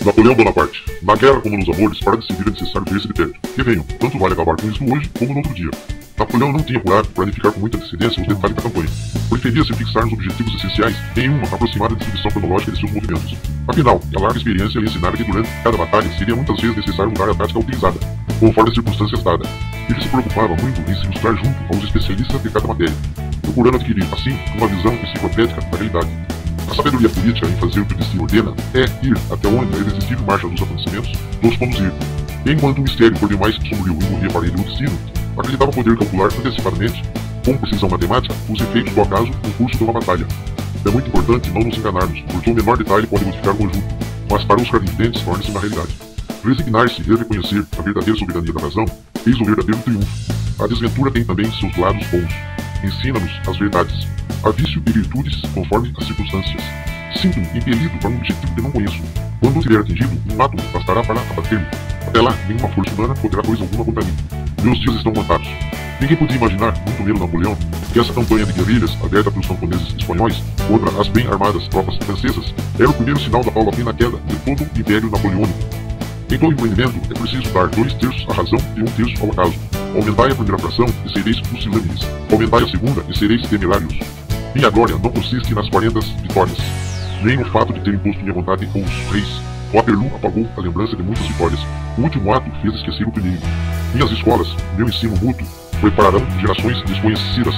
Napoleão Bonaparte. Na guerra como nos amores, para decidir é necessário ver-se de perto. Que venham, tanto vale acabar com isso hoje como no outro dia. Napoleão não tinha por hábito planificar com muita antecedência os detalhes da campanha. Preferia se fixar nos objetivos essenciais em uma aproximada distribuição cronológica de seus movimentos. Afinal, a larga experiência lhe ensinara que durante cada batalha seria muitas vezes necessário mudar a tática utilizada, conforme as circunstâncias dadas. Ele se preocupava muito em se ilustrar junto aos especialistas de cada matéria, procurando adquirir, assim, uma visão enciclopédica da realidade. A sabedoria política em fazer o que o destino ordena é ir até onde a irresistível marcha dos acontecimentos nos conduzir. E enquanto o mistério por demais sombrio envolvia para ele o destino, acreditava poder calcular antecipadamente, com precisão matemática, os efeitos do acaso no curso de uma batalha. É muito importante não nos enganarmos, porque o menor detalhe pode modificar o conjunto, mas para os clarividentes torna-se uma realidade. Resignar-se e reconhecer a verdadeira soberania da razão, eis o verdadeiro triunfo. A desventura tem também seus lados bons. Ensina-nos as verdades. Há vício e virtudes conforme as circunstâncias. Sinto-me impelido para um objetivo que não conheço. Quando o tiver atingido, um átomo bastará para abater-me. Até lá, nenhuma força humana poderá coisa alguma contra mim. Meus dias estão contados. Ninguém podia imaginar, muito menos Napoleão, que essa campanha de guerrilhas, aberta pelos camponeses espanhóis contra as bem armadas tropas francesas, era o primeiro sinal da paulatina queda de todo o Império Napoleônico. Em todo empreendimento, é preciso dar 2/3 à razão e 1/3 ao acaso. Aumentai a primeira fração e sereis pusilânimes. Aumentai a segunda e sereis temerários. Minha glória não consiste nas 40 vitórias, nem no fato de ter imposto minha vontade aos reis. Waterloo apagou a lembrança de muitas vitórias. O último ato fez esquecer o primeiro. Minhas escolas, meu ensino mútuo, prepararão gerações desconhecidas